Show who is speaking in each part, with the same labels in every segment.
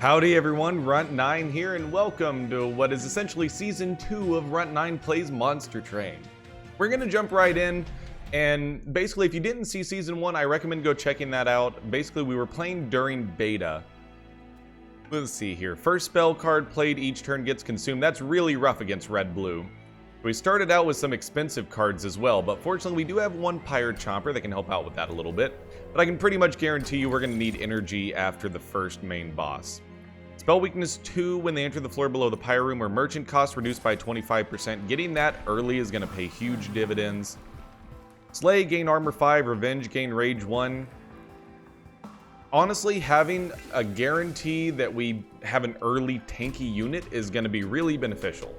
Speaker 1: Howdy everyone, Runt9 here, and welcome to what is essentially Season 2 of Runt9 Plays Monster Train. We're going to jump right in, and basically if you didn't see Season 1, I recommend go checking that out. Basically we were playing during beta. Let's see here. First spell card played each turn gets consumed. That's really rough against red-blue. We started out with some expensive cards as well, but fortunately we do have one Pyre Chomper that can help out with that a little bit. But I can pretty much guarantee you we're going to need energy after the first main boss. Spell weakness 2 when they enter the floor below the Pyre room, where merchant cost reduced by 25%. Getting that early is going to pay huge dividends. Slay, gain armor 5. Revenge, gain rage 1. Honestly, having a guarantee that we have an early tanky unit is going to be really beneficial.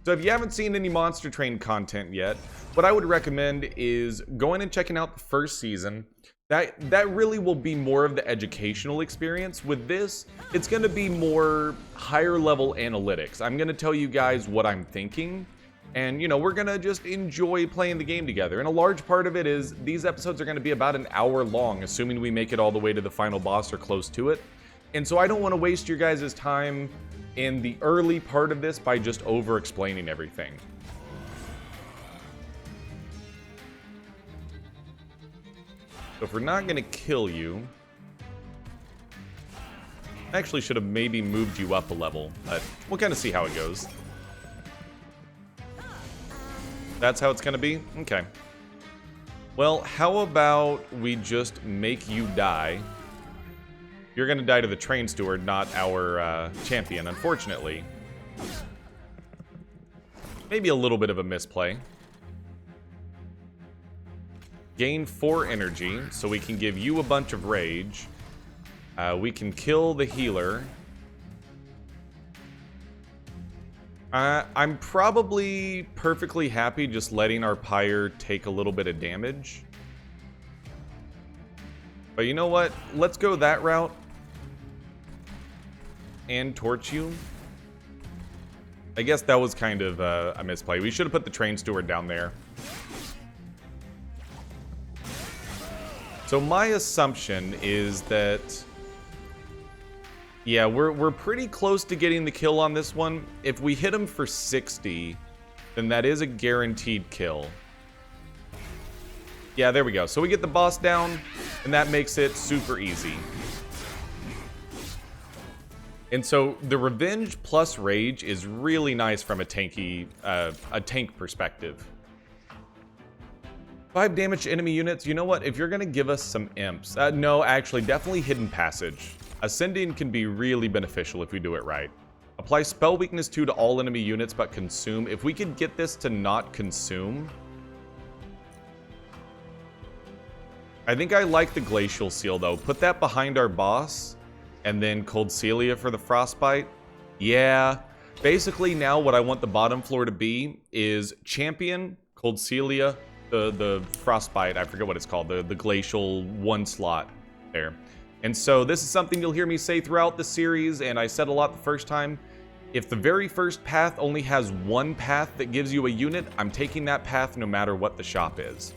Speaker 1: So if you haven't seen any Monster Train content yet, what I would recommend is going and checking out the first season. That really will be more of the educational experience. With this, it's going to be more higher level analytics. I'm going to tell you guys what I'm thinking, and you know, we're going to just enjoy playing the game together. And a large part of it is these episodes are going to be about an hour long, assuming we make it all the way to the final boss or close to it. And so I don't want to waste your guys' time in the early part of this by just over explaining everything. So if we're not going to kill you, I actually should have maybe moved you up a level, but we'll kind of see how it goes. That's how it's going to be? Okay. Well, how about we just make you die? You're going to die to the train steward, not our champion, unfortunately. Maybe a little bit of a misplay. Gain 4 energy, so we can give you a bunch of rage. We can kill the healer. I'm probably perfectly happy just letting our Pyre take a little bit of damage. But you know what? Let's go that route. And torch you. I guess that was kind of a misplay. We should have put the train steward down there. So my assumption is that, yeah, we're pretty close to getting the kill on this one. If we hit him for 60, then that is a guaranteed kill. Yeah, there we go. So we get the boss down, and that makes it super easy. And so the revenge plus rage is really nice from a tank perspective. 5 damage to enemy units. You know what? If you're going to give us some imps... no, actually, definitely Hidden Passage. Ascending can be really beneficial if we do it right. Apply Spell Weakness 2 to all enemy units, but consume. If we could get this to not consume... I think I like the Glacial Seal, though. Put that behind our boss, and then Cold Celia for the Frostbite. Yeah. Basically, now what I want the bottom floor to be is Champion, Cold Celia, the Frostbite, I forget what it's called, the glacial one slot there. And so this is something you'll hear me say throughout the series, and I said a lot the first time. If the very first path only has one path that gives you a unit, I'm taking that path no matter what the shop is.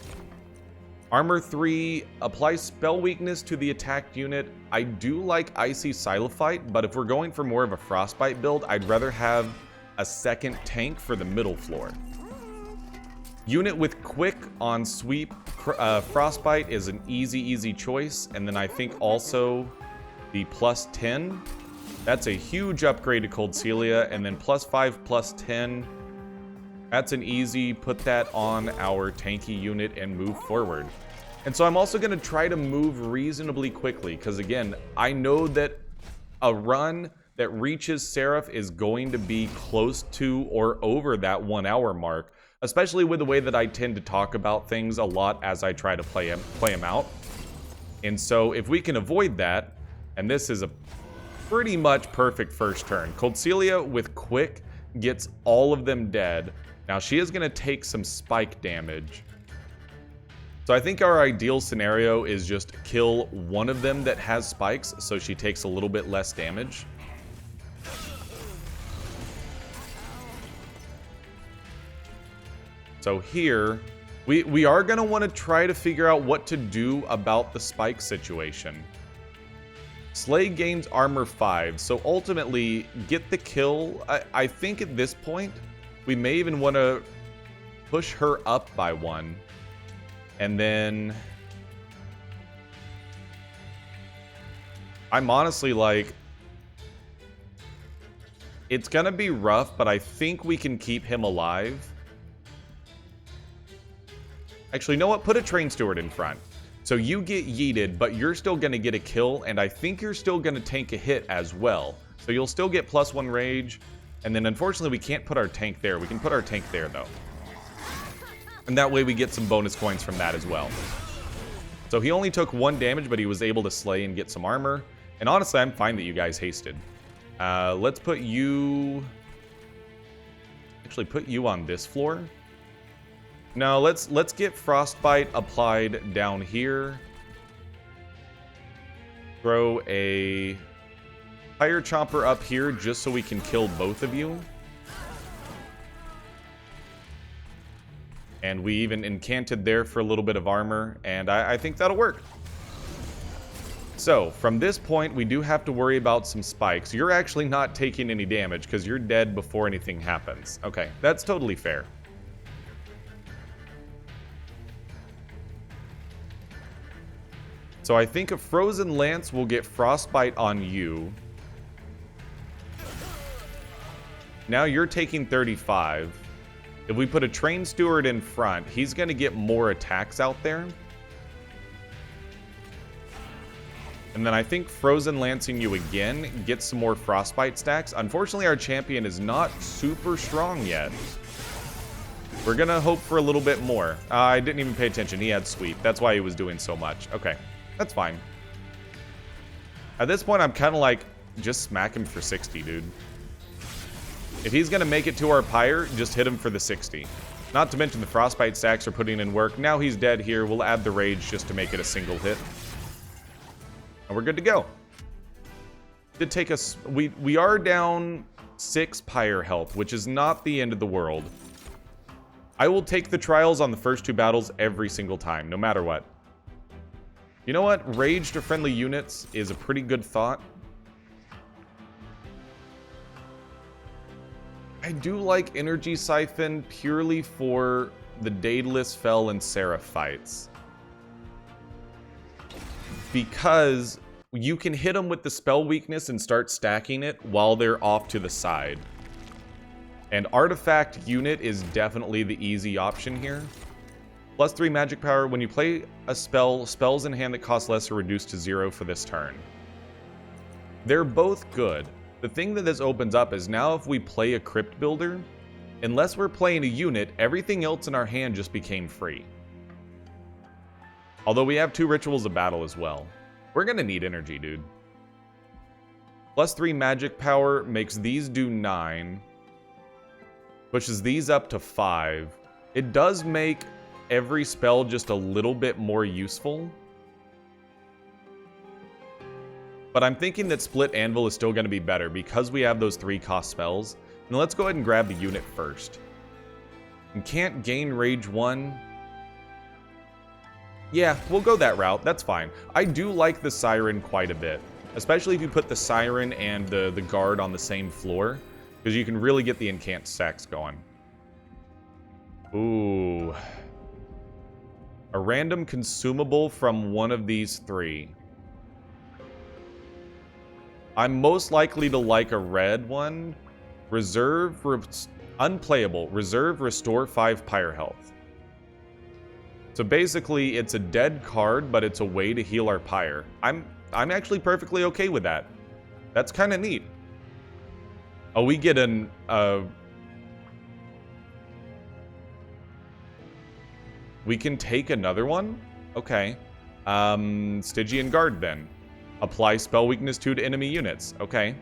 Speaker 1: Armor 3, apply spell weakness to the attacked unit. I do like Icy Silophyte, but if we're going for more of a Frostbite build, I'd rather have a second tank for the middle floor. Unit with quick on sweep Frostbite is an easy choice. And then I think also the plus 10. That's a huge upgrade to Cold Celia. And then plus 5, plus 10. That's an easy, put that on our tanky unit and move forward. And so I'm also going to try to move reasonably quickly. Because again, I know that a run that reaches Seraph is going to be close to or over that 1 hour mark. Especially with the way that I tend to talk about things a lot as I try to play them out. And so if we can avoid that, and this is a pretty much perfect first turn. Cold Celia with quick gets all of them dead. Now she is going to take some spike damage. So I think our ideal scenario is just kill one of them that has spikes so she takes a little bit less damage. So here, we are going to want to try to figure out what to do about the spike situation. Slay gains armor 5, so ultimately, get the kill. I think at this point, we may even want to push her up by 1. And then... I'm honestly like... It's gonna be rough, but I think we can keep him alive. Actually, you know what? Put a train steward in front. So you get yeeted, but you're still going to get a kill, and I think you're still going to tank a hit as well. So you'll still get +1 rage, and then unfortunately we can't put our tank there. We can put our tank there, though. And that way we get some bonus coins from that as well. So he only took 1 damage, but he was able to slay and get some armor. And honestly, I'm fine that you guys hasted. Let's put you... Actually, put you on this floor. Now, let's get Frostbite applied down here. Throw a Fire Chomper up here just so we can kill both of you. And we even encanted there for a little bit of armor, and I think that'll work. So, from this point, we do have to worry about some spikes. You're actually not taking any damage because you're dead before anything happens. Okay, that's totally fair. So I think a Frozen Lance will get Frostbite on you. Now you're taking 35. If we put a Train Steward in front, he's going to get more attacks out there. And then I think Frozen Lancing you again gets some more Frostbite stacks. Unfortunately, our champion is not super strong yet. We're going to hope for a little bit more. I didn't even pay attention. He had Sweep. That's why he was doing so much. Okay. That's fine. At this point, I'm kind of like, just smack him for 60, dude. If he's going to make it to our Pyre, just hit him for the 60. Not to mention the Frostbite stacks are putting in work. Now he's dead here. We'll add the Rage just to make it a single hit. And we're good to go. Did take us... We are down 6 Pyre health, which is not the end of the world. I will take the trials on the first 2 battles every single time, no matter what. You know what? Rage to friendly units is a pretty good thought. I do like Energy Siphon purely for the Daedalus, Fel, and Seraph fights. Because you can hit them with the spell weakness and start stacking it while they're off to the side. And Artifact unit is definitely the easy option here. +3 magic power. When you play a spell, spells in hand that cost less are reduced to 0 for this turn. They're both good. The thing that this opens up is now if we play a Crypt Builder, unless we're playing a unit, everything else in our hand just became free. Although we have 2 Rituals of Battle as well. We're going to need energy, dude. +3 magic power makes these do 9. Pushes these up to 5. It does make every spell just a little bit more useful. But I'm thinking that Split Anvil is still going to be better because we have those 3 cost spells. Now let's go ahead and grab the unit first. And can't gain Rage 1. Yeah, we'll go that route. That's fine. I do like the Siren quite a bit. Especially if you put the Siren and the Guard on the same floor. Because you can really get the incant stacks going. Ooh. A random consumable from one of these 3. I'm most likely to like a red one. Unplayable. Reserve, restore 5 Pyre health. So basically, it's a dead card, but it's a way to heal our Pyre. I'm actually perfectly okay with that. That's kind of neat. Oh, we get an... We can take another one? Okay. Stygian Guard, then. Apply spell weakness 2 to enemy units. Okay.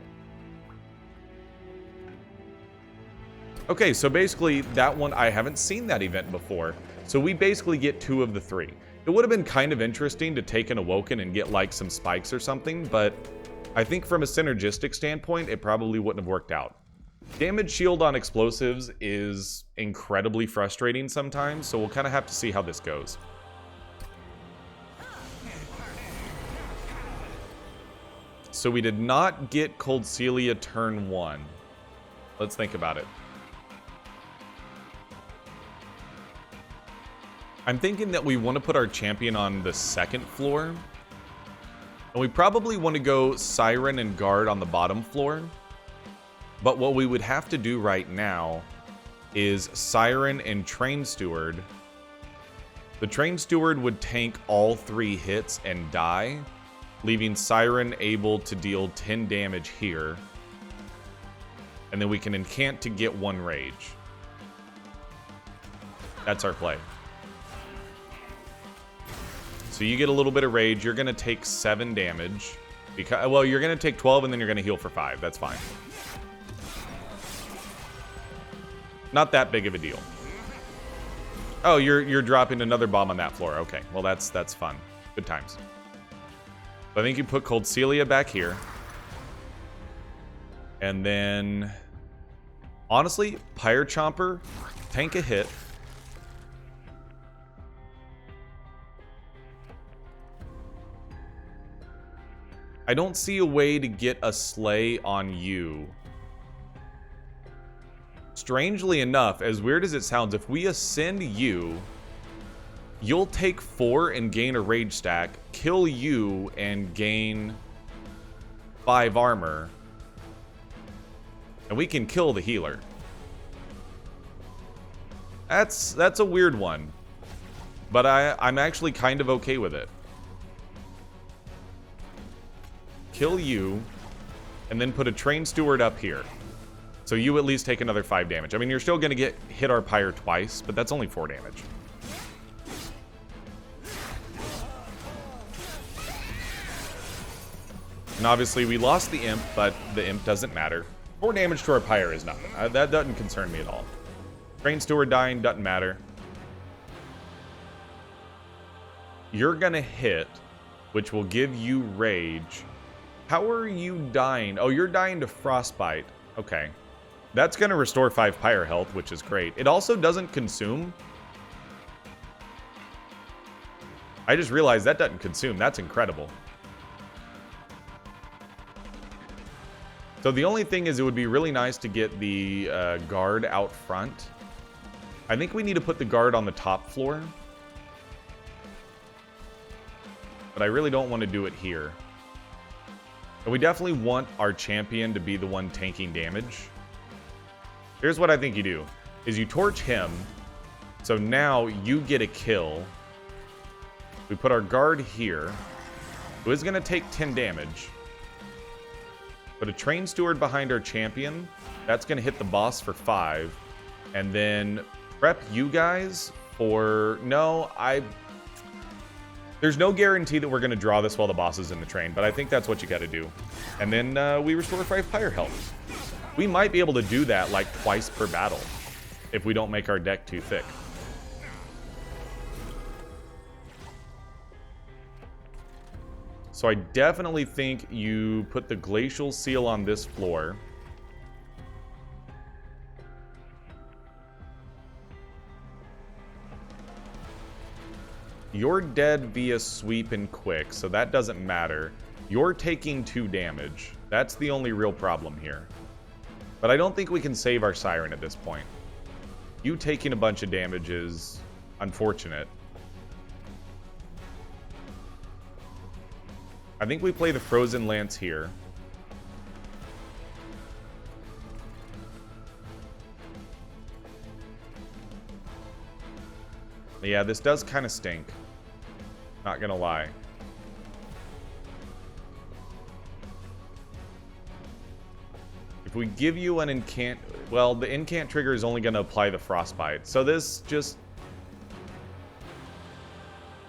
Speaker 1: Okay, so basically, that one, I haven't seen that event before. So we basically get 2 of the 3. It would have been kind of interesting to take an Awoken and get, like, some spikes or something, but I think from a synergistic standpoint, it probably wouldn't have worked out. Damage shield on explosives is incredibly frustrating sometimes, so we'll kind of have to see how this goes. So we did not get Cold Celia turn 1. Let's think about it. I'm thinking that we want to put our champion on the second floor. And we probably want to go Siren and Guard on the bottom floor. But what we would have to do right now is Siren and Train Steward. The Train Steward would tank all 3 hits and die, leaving Siren able to deal 10 damage here. And then we can incant to get 1 rage. That's our play. So you get a little bit of rage. You're going to take 7 damage. Because, well, you're going to take 12 and then you're going to heal for 5. That's fine. Not that big of a deal. Oh, you're dropping another bomb on that floor. Okay, well that's fun. Good times. So I think you put Cold Celia back here. And then, honestly, Pyre Chomper, tank a hit. I don't see a way to get a Slay on you. Strangely enough, as weird as it sounds, if we ascend you, you'll take 4 and gain a rage stack, kill you and gain 5 armor, and we can kill the healer. That's a weird one, but I'm actually kind of okay with it. Kill you, and then put a Train Steward up here. So you at least take another 5 damage. I mean, you're still going to hit our Pyre twice, but that's only 4 damage. And obviously we lost the Imp, but the Imp doesn't matter. 4 damage to our Pyre is nothing. That doesn't concern me at all. Train Steward dying doesn't matter. You're going to hit, which will give you Rage. How are you dying? Oh, you're dying to Frostbite. Okay. That's going to restore 5 Pyre health, which is great. It also doesn't consume. I just realized that doesn't consume. That's incredible. So the only thing is it would be really nice to get the guard out front. I think we need to put the guard on the top floor. But I really don't want to do it here. And we definitely want our champion to be the one tanking damage. Here's what I think you do, is you torch him. So now you get a kill. We put our guard here, who is going to take 10 damage. Put a Train Steward behind our champion. That's going to hit the boss for 5. And then prep you guys for... No, there's no guarantee that we're going to draw this while the boss is in the train, but I think that's what you got to do. And then we restore 5 Pyre health. We might be able to do that like twice per battle if we don't make our deck too thick. So I definitely think you put the Glacial Seal on this floor. You're dead via sweep and quick, so that doesn't matter. You're taking 2 damage. That's the only real problem here. But I don't think we can save our Siren at this point. You taking a bunch of damage is unfortunate. I think we play the Frozen Lance here. Yeah, this does kind of stink. Not gonna lie. If we give you an incant... Well, the incant trigger is only gonna apply the Frostbite. So this just...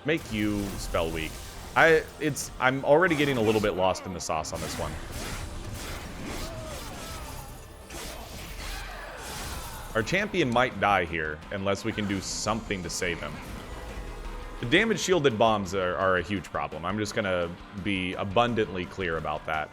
Speaker 1: make you spell weak. I'm already getting a little bit lost in the sauce on this one. Our champion might die here, unless we can do something to save him. The damage shielded bombs are a huge problem. I'm just going to be abundantly clear about that.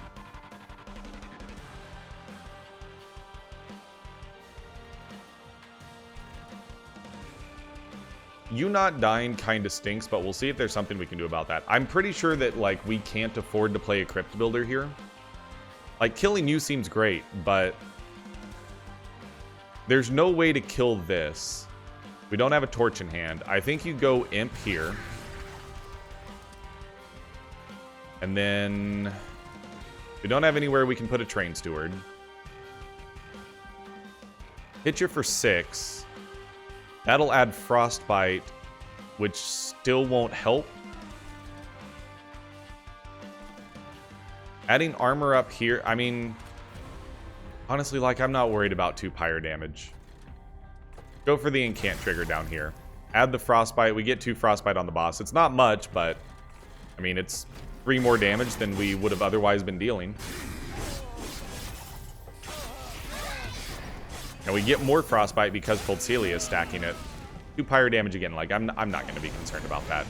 Speaker 1: You not dying kind of stinks, but we'll see if there's something we can do about that. I'm pretty sure that, like, we can't afford to play a Crypt Builder here. Like, killing you seems great, but there's no way to kill this. We don't have a torch in hand. I think you go Imp here. And then we don't have anywhere we can put a Train Steward. Hit you for 6. That'll add Frostbite, which still won't help. Adding armor up here, I mean, honestly, like, I'm not worried about 2 Pyre damage. Go for the Incant trigger down here. Add the Frostbite. We get 2 Frostbite on the boss. It's not much, but, I mean, it's 3 more damage than we would have otherwise been dealing. And we get more Frostbite because Cold Celia is stacking it. 2 Pyre damage again. Like, I'm not going to be concerned about that.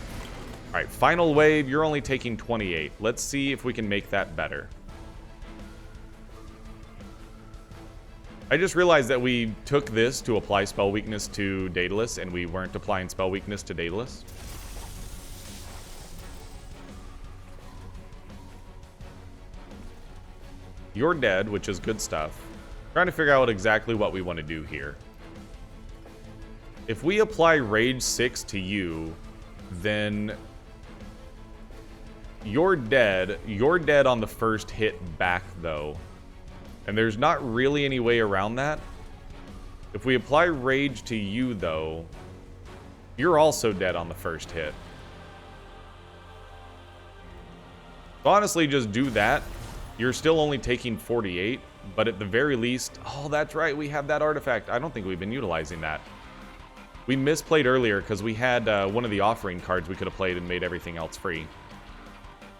Speaker 1: All right, final wave. You're only taking 28. Let's see if we can make that better. I just realized that we took this to apply Spell Weakness to Daedalus, and we weren't applying Spell Weakness to Daedalus. You're dead, which is good stuff. Trying to figure out exactly what we want to do here. If we apply Rage 6 to you, then you're dead. You're dead on the first hit back, though. And there's not really any way around that. If we apply Rage to you, though, you're also dead on the first hit. So honestly, just do that. You're still only taking 48, but at the very least... Oh, that's right, we have that artifact. I don't think we've been utilizing that. We misplayed earlier because we had one of the offering cards we could have played and made everything else free.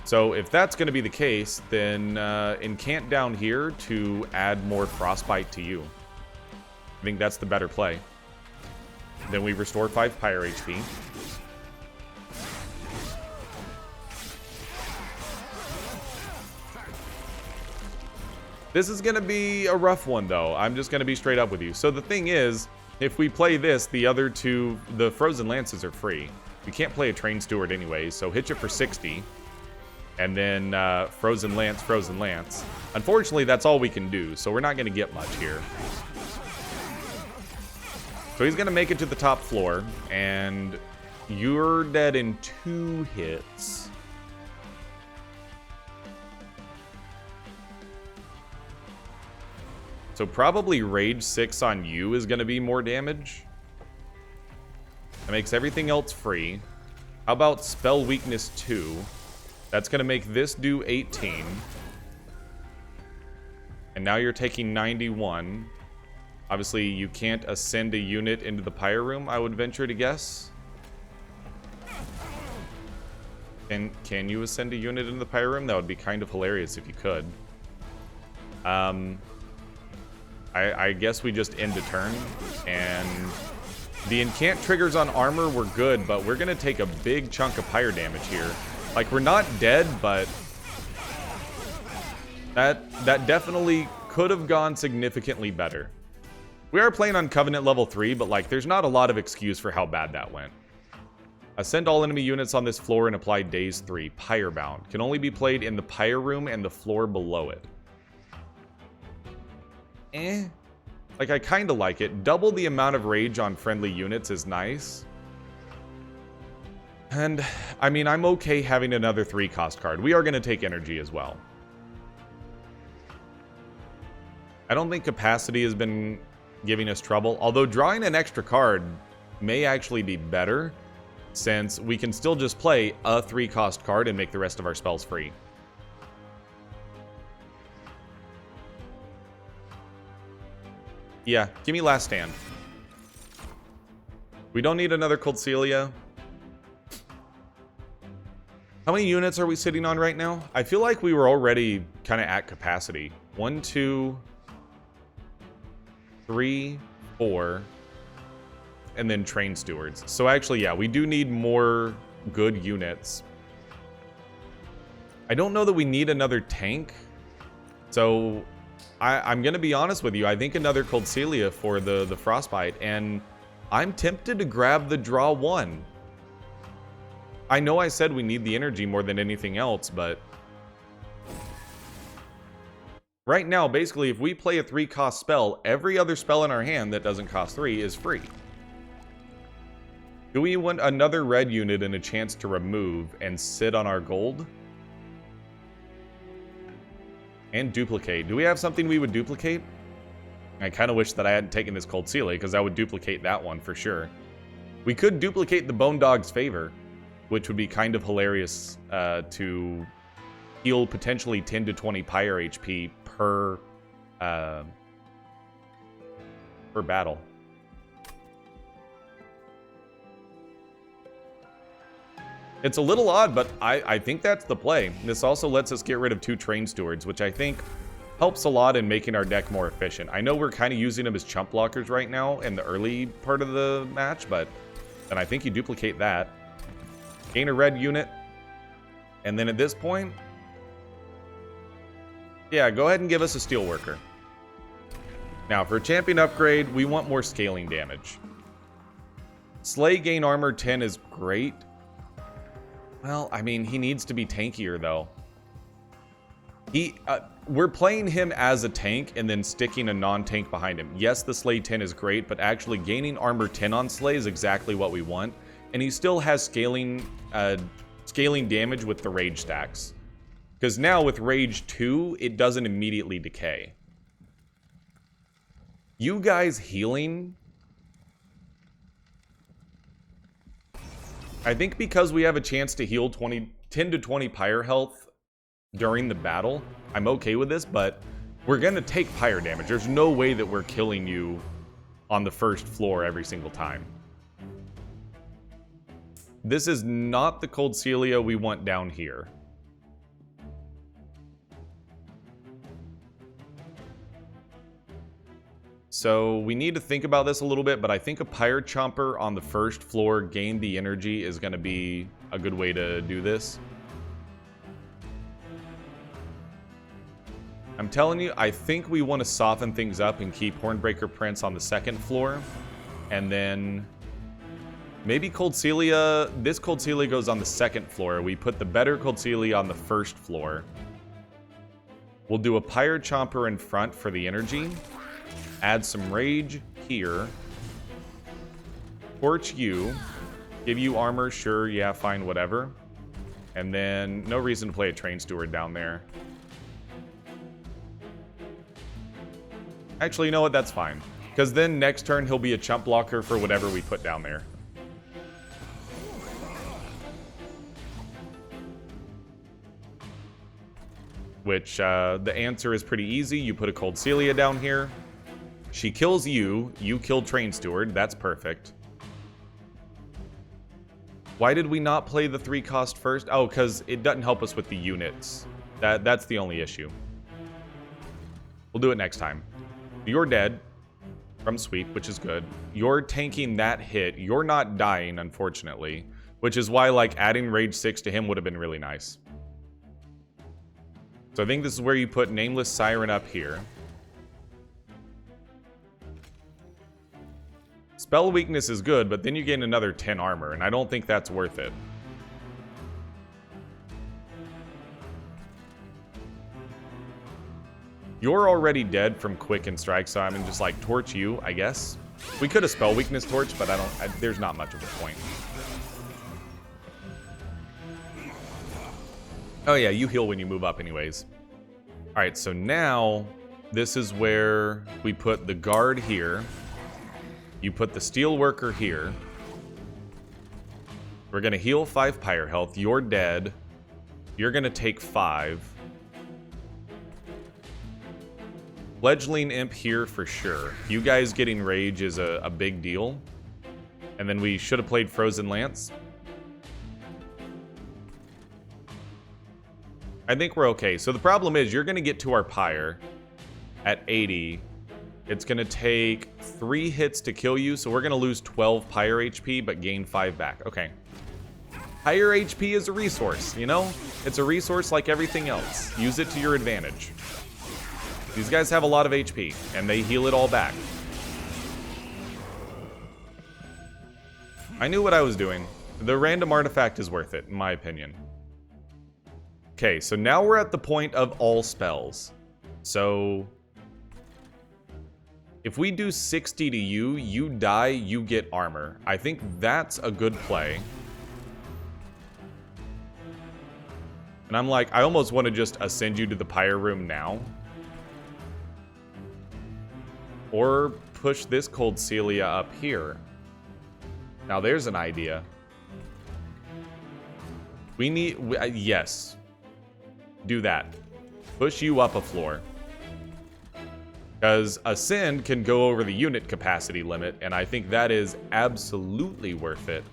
Speaker 1: So if that's going to be the case, then Incant down here to add more Frostbite to you. I think that's the better play. Then we restore 5 Pyre HP. This is going to be a rough one, though. I'm just going to be straight up with you. So the thing is, if we play this, the other 2, the Frozen Lances are free. We can't play a Train Steward anyway, so hit you for 60. And then Frozen Lance, Frozen Lance. Unfortunately, that's all we can do, so we're not going to get much here. So he's going to make it to the top floor, and you're dead in 2 hits. So probably Rage 6 on you is going to be more damage. That makes everything else free. How about Spell Weakness 2? That's going to make this do 18. And now you're taking 91. Obviously, you can't ascend a unit into the Pyre room, I would venture to guess. And can you ascend a unit into the Pyre room? That would be kind of hilarious if you could. I guess we just end a turn. And the Incant triggers on armor were good, but we're going to take a big chunk of Pyre damage here. Like, we're not dead, but that definitely could have gone significantly better. We are playing on Covenant level 3, but, like, there's not a lot of excuse for how bad that went. Ascend all enemy units on this floor and apply Daze 3. Pyrebound. Can only be played in the Pyre room and the floor below it. Like, I kind of like it. Double the amount of rage on friendly units is nice. And, I mean, I'm okay having another 3-cost card. We are going to take energy as well. I don't think capacity has been giving us trouble. Although drawing an extra card may actually be better, since we can still just play a 3-cost card and make the rest of our spells free. Yeah, give me Last Stand. We don't need another Cold Celia. How many units are we sitting on right now? I feel like we were already kind of at capacity. 1, 2, 3, 4, and then Train Stewards. So actually, yeah, we do need more good units. I don't know that we need another tank. So I'm going to be honest with you. I think another Cold Celia for the Frostbite. And I'm tempted to grab the draw 1. I know I said we need the energy more than anything else, but Right now, basically, if we play a 3-cost spell, every other spell in our hand that doesn't cost 3 is free. Do we want another red unit and a chance to remove and sit on our gold? And duplicate. Do we have something we would duplicate? I kind of wish that I hadn't taken this Cold Sealy, because I would duplicate that one for sure. We could duplicate the Bone Dog's Favor, which would be kind of hilarious to heal potentially 10 to 20 Pyre HP per battle. It's a little odd, but I think that's the play. This also lets us get rid of 2 Train Stewards, which I think helps a lot in making our deck more efficient. I know we're kind of using them as chump blockers right now in the early part of the match, but then I think you duplicate that. Gain a red unit. And then at this point, yeah, go ahead and give us a Steelworker. Now, for a champion upgrade, we want more scaling damage. Slay gain armor 10 is great. Well, I mean, he needs to be tankier, though. We're playing him as a tank and then sticking a non-tank behind him. Yes, the Slay 10 is great, but actually gaining armor 10 on Slay is exactly what we want. And he still has scaling damage with the Rage stacks. Because now with Rage 2, it doesn't immediately decay. You guys healing... I think because we have a chance to heal 10 to 20 Pyre health during the battle, I'm okay with this, but we're going to take Pyre damage. There's no way that we're killing you on the first floor every single time. This is not the Cold Celia we want down here. So we need to think about this a little bit, but I think a Pyre Chomper on the first floor, gain the energy, is going to be a good way to do this. I'm telling you, I think we want to soften things up and keep Hornbreaker Prince on the second floor. And then maybe Cold Celia, this Cold Celia goes on the second floor. We put the better Cold Celia on the first floor. We'll do a Pyre Chomper in front for the energy. Add some rage here. Torch you. Give you armor, sure, yeah, fine, whatever. And then no reason to play a Train Steward down there. Actually, you know what? That's fine. Because then next turn he'll be a chump blocker for whatever we put down there. Which, the answer is pretty easy. You put a Cold Celia down here. She kills you. You kill Train Steward. That's perfect. Why did we not play the 3-cost first? Oh, because it doesn't help us with the units. That's the only issue. We'll do it next time. You're dead from sweep, which is good. You're tanking that hit. You're not dying, unfortunately. Which is why, like, adding Rage 6 to him would have been really nice. So I think this is where you put Nameless Siren up here. Spell weakness is good, but then you gain another 10 armor, and I don't think that's worth it. You're already dead from quick and strike, so I'm gonna just like torch you, I guess. We could have spell weakness torch, but there's not much of a point. Oh yeah, you heal when you move up anyways. Alright, so now this is where we put the guard here. You put the steel worker here. We're gonna heal 5 Pyre health. You're dead. You're gonna take 5. Fledgling Imp here for sure. You guys getting Rage is a big deal. And then we should have played Frozen Lance. I think we're okay. So the problem is you're going to get to our Pyre at 80. It's going to take 3 hits to kill you, so we're going to lose 12 Pyre HP, but gain 5 back. Okay. Pyre HP is a resource, you know? It's a resource like everything else. Use it to your advantage. These guys have a lot of HP, and they heal it all back. I knew what I was doing. The random artifact is worth it, in my opinion. Okay, so now we're at the point of all spells. So if we do 60 to you, you die, you get armor. I think that's a good play. And I'm like, I almost want to just ascend you to the Pyre room now. Or push this Cold Celia up here. Now there's an idea. We need... yes. Do that. Push you up a floor. Because Ascend can go over the unit capacity limit, and I think that is absolutely worth it.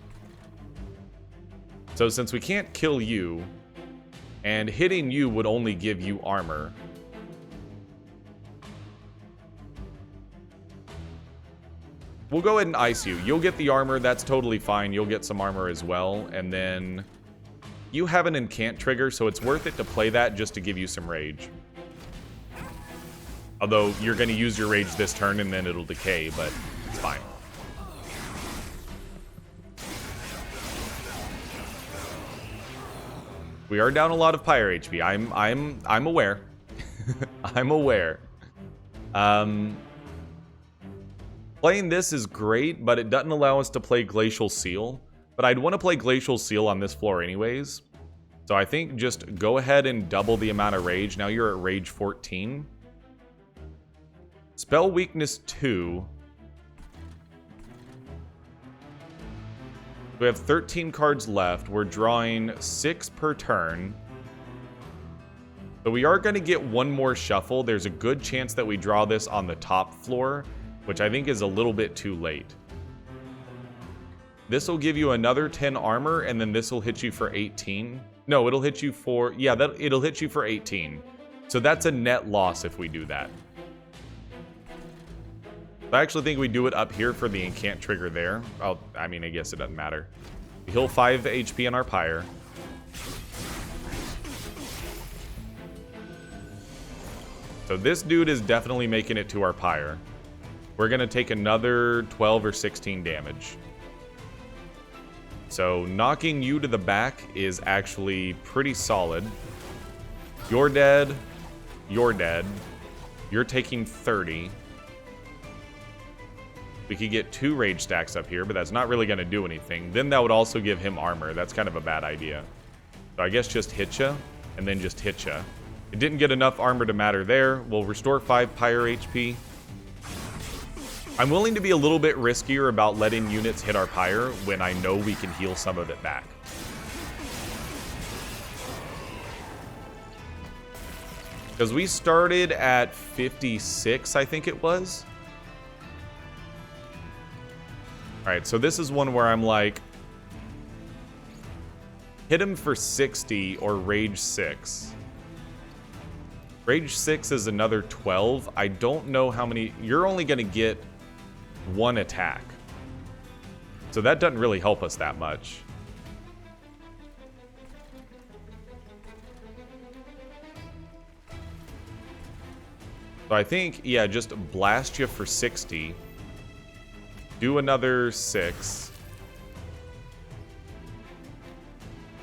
Speaker 1: So since we can't kill you, and hitting you would only give you armor, we'll go ahead and ice you. You'll get the armor, that's totally fine. You'll get some armor as well, and then you have an incant trigger, so it's worth it to play that just to give you some rage. Although, you're going to use your rage this turn and then it'll decay, but it's fine. We are down a lot of Pyre HP. I'm aware. I'm aware. Playing this is great, but it doesn't allow us to play Glacial Seal. But I'd want to play Glacial Seal on this floor anyways. So I think just go ahead and double the amount of rage. Now you're at rage 14. Spell weakness 2. We have 13 cards left. We're drawing 6 per turn. So we are going to get one more shuffle. There's a good chance that we draw this on the top floor, which I think is a little bit too late. This will give you another 10 armor, and then this will hit you for 18. No, it'll hit you for... yeah, it'll hit you for 18. So that's a net loss if we do that. I actually think we do it up here for the incant trigger there. Oh, I mean, I guess it doesn't matter. We heal 5 HP on our Pyre. So this dude is definitely making it to our Pyre. We're going to take another 12 or 16 damage. So knocking you to the back is actually pretty solid. You're dead. You're dead. You're taking 30. We could get 2 rage stacks up here, but that's not really going to do anything. Then that would also give him armor. That's kind of a bad idea. So I guess just hit ya, and then just hit ya. It didn't get enough armor to matter there. We'll restore 5 Pyre HP. I'm willing to be a little bit riskier about letting units hit our Pyre when I know we can heal some of it back. Because we started at 56, I think it was. Alright, so this is one where I'm like, hit him for 60 or rage 6. Rage 6 is another 12. I don't know how many... you're only going to get 1 attack. So that doesn't really help us that much. So I think, yeah, just blast you for 60. Do another 6.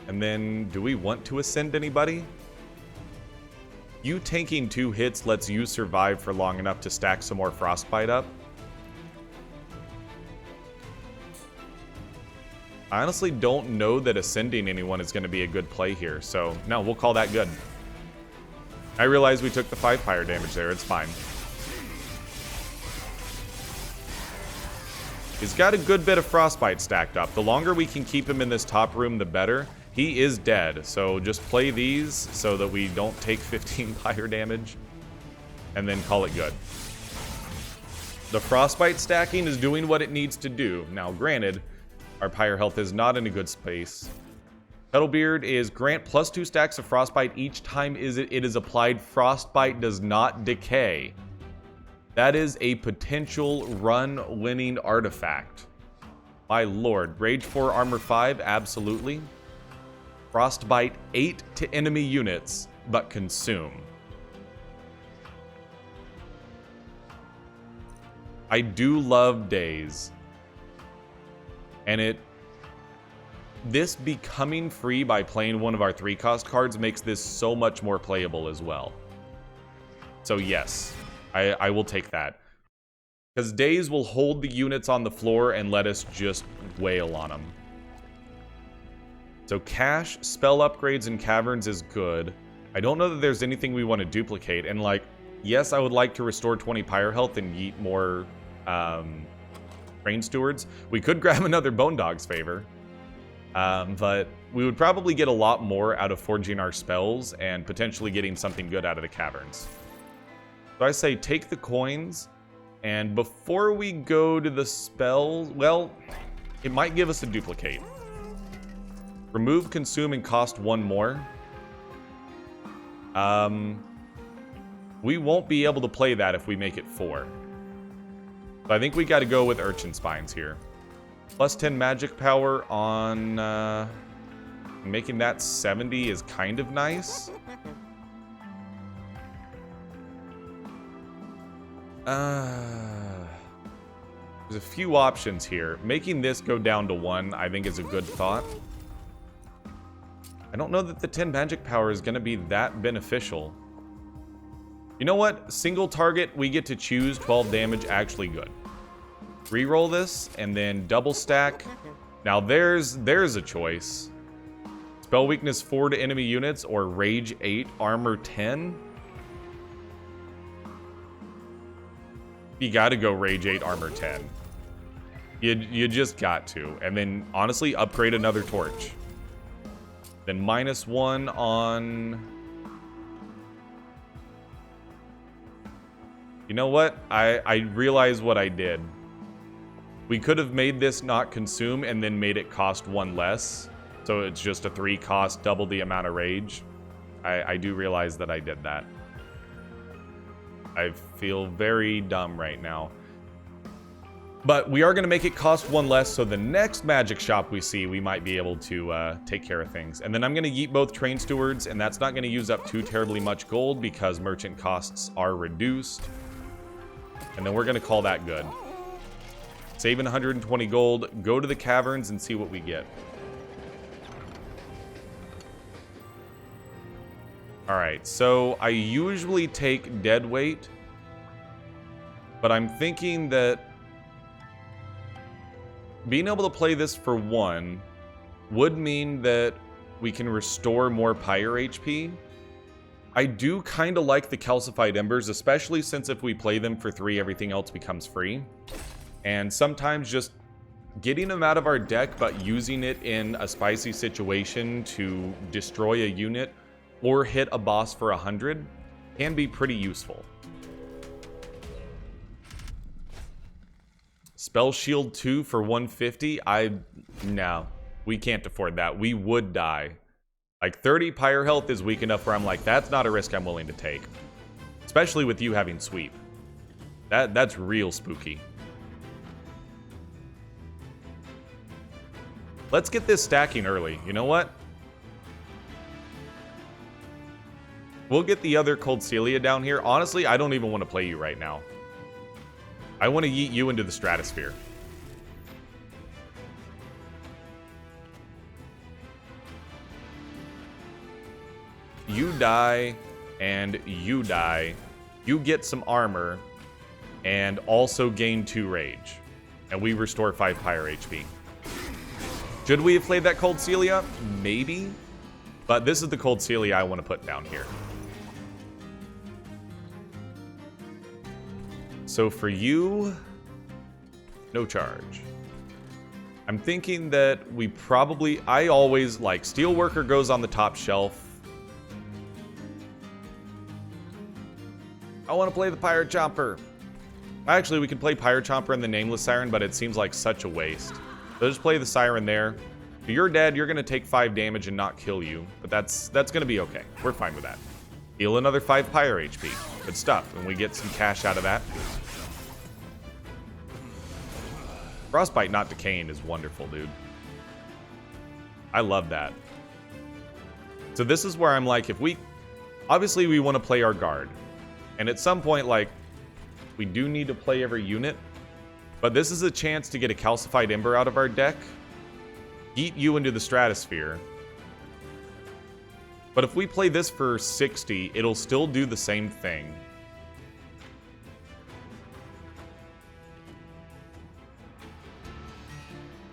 Speaker 1: And then, do we want to ascend anybody? You tanking 2 hits lets you survive for long enough to stack some more frostbite up. I honestly don't know that ascending anyone is going to be a good play here, so no, we'll call that good. I realize we took the 5 Pyre damage there, it's fine. He's got a good bit of frostbite stacked up. The longer we can keep him in this top room, the better. He is dead, so just play these so that we don't take 15 Pyre damage, and then call it good. The frostbite stacking is doing what it needs to do. Now, granted, our Pyre health is not in a good space. Petalbeard is grant plus 2 stacks of frostbite each time it is applied. Frostbite does not decay. That is a potential run-winning artifact. My lord. Rage 4, Armor 5, absolutely. Frostbite 8 to enemy units, but consume. I do love Daze. And this becoming free by playing one of our 3-cost cards makes this so much more playable as well. So yes, I will take that. Because Daze will hold the units on the floor and let us just wail on them. So cash, spell upgrades, and caverns is good. I don't know that there's anything we want to duplicate. And like, yes, I would like to restore 20 Pyre health and yeet more Train Stewards. We could grab another Bone Dog's Favor. But we would probably get a lot more out of forging our spells and potentially getting something good out of the caverns. So I say take the coins, and before we go to the spells, well, it might give us a duplicate. Remove, consume, and cost 1 more. We won't be able to play that if we make it 4. So I think we got to go with Urchin Spines here. Plus 10 magic power on... making that 70 is kind of nice. There's a few options here. Making this go down to 1, I think, is a good thought. I don't know that the 10 magic power is going to be that beneficial. You know what? Single target, we get to choose 12 damage, actually good. Reroll this, and then double stack. Now there's a choice. Spell weakness 4 to enemy units, or rage 8, armor 10. You gotta go rage 8, armor 10. You just got to. And then, honestly, upgrade another torch. Then -1 on... You know what? I realize what I did. We could have made this not consume and then made it cost 1 less. So it's just a 3 cost, double the amount of rage. I do realize that I did that. I feel very dumb right now. But we are going to make it cost 1 less, so the next magic shop we see, we might be able to take care of things. And then I'm going to yeet both Train Stewards, and that's not going to use up too terribly much gold because merchant costs are reduced. And then we're going to call that good. Saving 120 gold, go to the caverns and see what we get. Alright, so I usually take dead weight, but I'm thinking that being able to play this for 1 would mean that we can restore more Pyre HP. I do kind of like the calcified embers, especially since if we play them for 3, everything else becomes free. And sometimes just getting them out of our deck, but using it in a spicy situation to destroy a unit or hit a boss for 100 can be pretty useful. Spell Shield 2 for 150? No, we can't afford that. We would die. Like 30 Pyre health is weak enough where I'm like, that's not a risk I'm willing to take. Especially with you having sweep. That's real spooky. Let's get this stacking early. You know what? We'll get the other Cold Celia down here. Honestly, I don't even want to play you right now. I want to yeet you into the stratosphere. You die, and you die. You get some armor, and also gain 2 rage. And we restore 5 Pyre HP. Should we have played that Cold Celia? Maybe. But this is the Cold Celia I want to put down here. So for you, no charge. I'm thinking that we probably... I always like Steelworker goes on the top shelf. I want to play the Pyre Chomper. Actually, we could play Pyre Chomper and the Nameless Siren, but it seems like such a waste. So just play the Siren there. If you're dead, you're going to take 5 damage and not kill you. But that's going to be okay. We're fine with that. Heal another 5 Pyre HP. Good stuff. And we get some cash out of that. Frostbite not decaying is wonderful, dude. I love that. So this is where I'm like, if we... Obviously, we want to play our guard. And at some point, like, we do need to play every unit. But this is a chance to get a Calcified Ember out of our deck. Yeet you into the stratosphere. But if we play this for 60, it'll still do the same thing.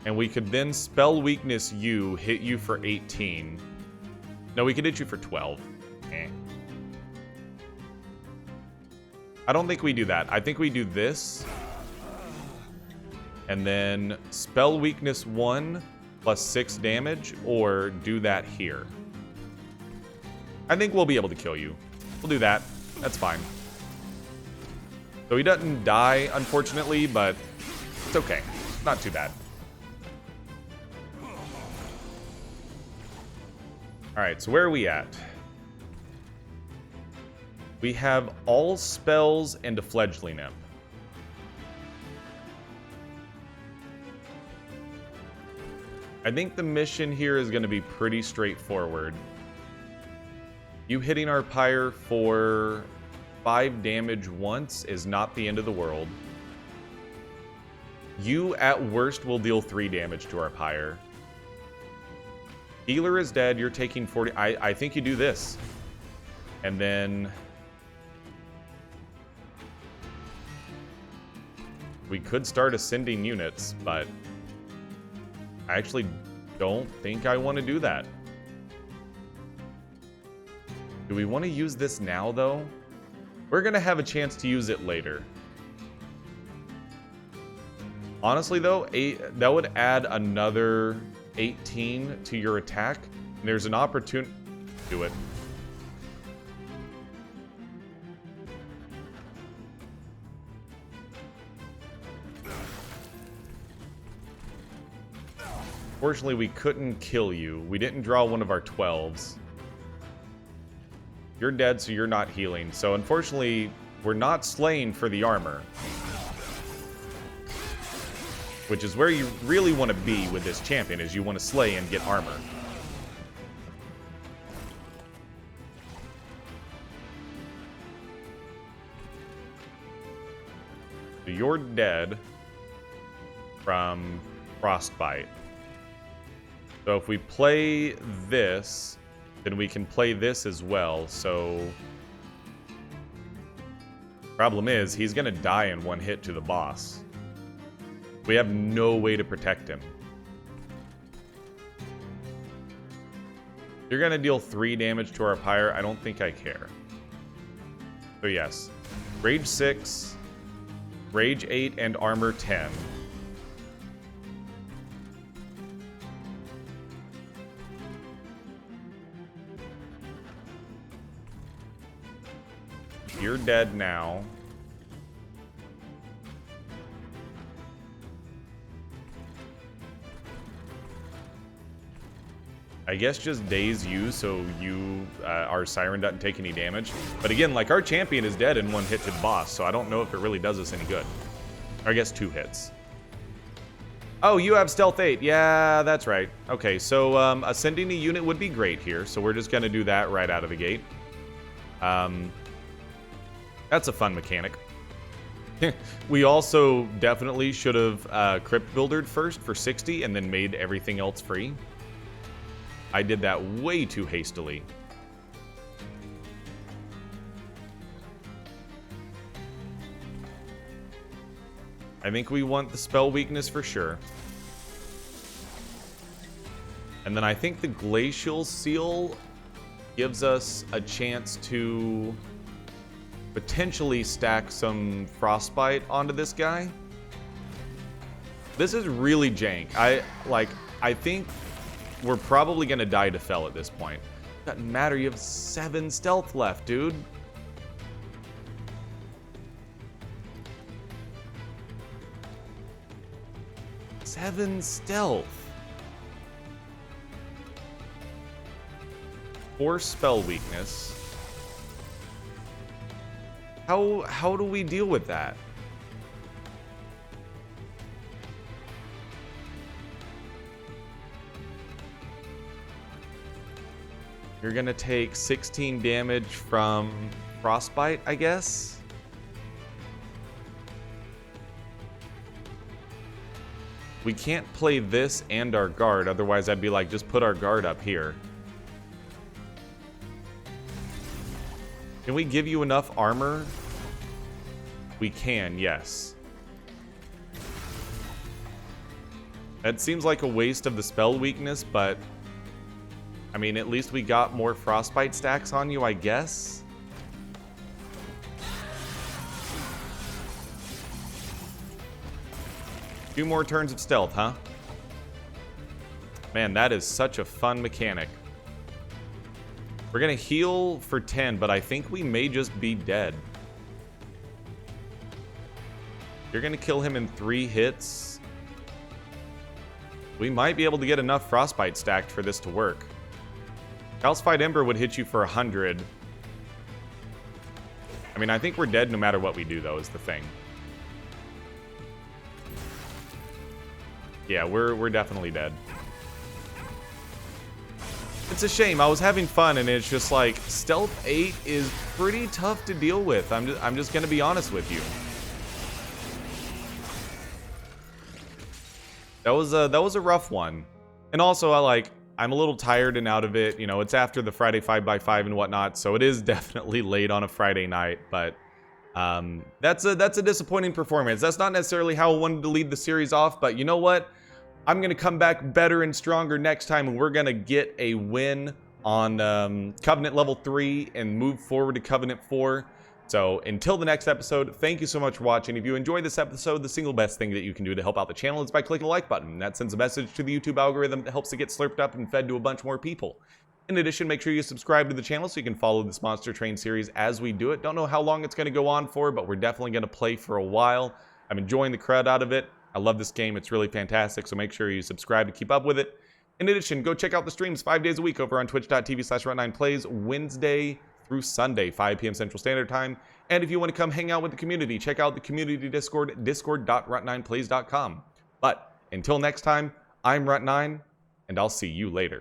Speaker 1: And we could then spell weakness you, hit you for 18. No, we could hit you for 12. Eh. I don't think we do that. I think we do this. And then spell weakness 1 plus 6 damage, or do that here. I think we'll be able to kill you. We'll do that. That's fine. So he doesn't die, unfortunately, but it's okay. Not too bad. Alright, so where are we at? We have all spells and a fledgling imp. I think the mission here is going to be pretty straightforward. You hitting our Pyre for 5 damage once is not the end of the world. You, at worst, will deal 3 damage to our Pyre. Healer is dead. You're taking 40. I think you do this. And then we could start ascending units, but I actually don't think I want to do that. Do we want to use this now, though? We're going to have a chance to use it later. Honestly, though, that would add another 18 to your attack. And there's an opportunity to do it. Fortunately, we couldn't kill you. We didn't draw one of our 12s. You're dead, so you're not healing. So unfortunately, we're not slaying for the armor. Which is where you really want to be with this champion, is you want to slay and get armor. So you're dead from Frostbite. So if we play this, then we can play this as well. So problem is, he's going to die in one hit to the boss. We have no way to protect him. You're going to deal 3 damage to our Pyre. I don't think I care. So yes, Rage 6, Rage 8, and Armor 10. You're dead now. I guess just daze you so our Siren doesn't take any damage. But again, like, our champion is dead in one hit to the boss, so I don't know if it really does us any good. Or I guess 2 hits. Oh, you have Stealth 8. Yeah, that's right. Okay, so ascending a unit would be great here, so we're just going to do that right out of the gate. That's a fun mechanic. We also definitely should have Crypt Buildered first for 60 and then made everything else free. I did that way too hastily. I think we want the spell weakness for sure. And then I think the Glacial Seal gives us a chance to potentially stack some Frostbite onto this guy. This is really jank. I think we're probably gonna die to Fel at this point. Doesn't matter, you have 7 stealth left, dude. Seven stealth. 4 spell weakness. How do we deal with that? You're gonna take 16 damage from Frostbite, I guess? We can't play this and our guard, otherwise I'd be like, just put our guard up here. Can we give you enough armor? We can, yes. That seems like a waste of the spell weakness, but I mean, at least we got more frostbite stacks on you, I guess. Two more turns of stealth, huh? Man, that is such a fun mechanic. We're gonna heal for 10, but I think we may just be dead. You're gonna kill him in 3 hits. We might be able to get enough frostbite stacked for this to work. Calcified Ember would hit you for 100. I mean, I think we're dead no matter what we do, though, is the thing. Yeah, we're definitely dead. It's a shame. I was having fun, and it's just like Stealth 8 is pretty tough to deal with. I'm just gonna be honest with you. That was a rough one. And also, I'm a little tired and out of it. You know, it's after the Friday 5x5 and whatnot, so it is definitely late on a Friday night. But that's a disappointing performance. That's not necessarily how I wanted to lead the series off, but you know what? I'm going to come back better and stronger next time, and we're going to get a win on Covenant level 3 and move forward to Covenant 4. So until the next episode, thank you so much for watching. If you enjoyed this episode, the single best thing that you can do to help out the channel is by clicking the like button. That sends a message to the YouTube algorithm that helps it get slurped up and fed to a bunch more people. In addition, make sure you subscribe to the channel so you can follow this Monster Train series as we do it. Don't know how long it's going to go on for, but we're definitely going to play for a while. I'm enjoying the crud out of it. I love this game. It's really fantastic, so make sure you subscribe to keep up with it. In addition, go check out the streams 5 days a week over on twitch.tv/Runt9plays, Wednesday through Sunday, 5 p.m. Central Standard Time. And if you want to come hang out with the community, check out the community Discord, discord.runt9plays.com. But until next time, I'm Runt9, and I'll see you later.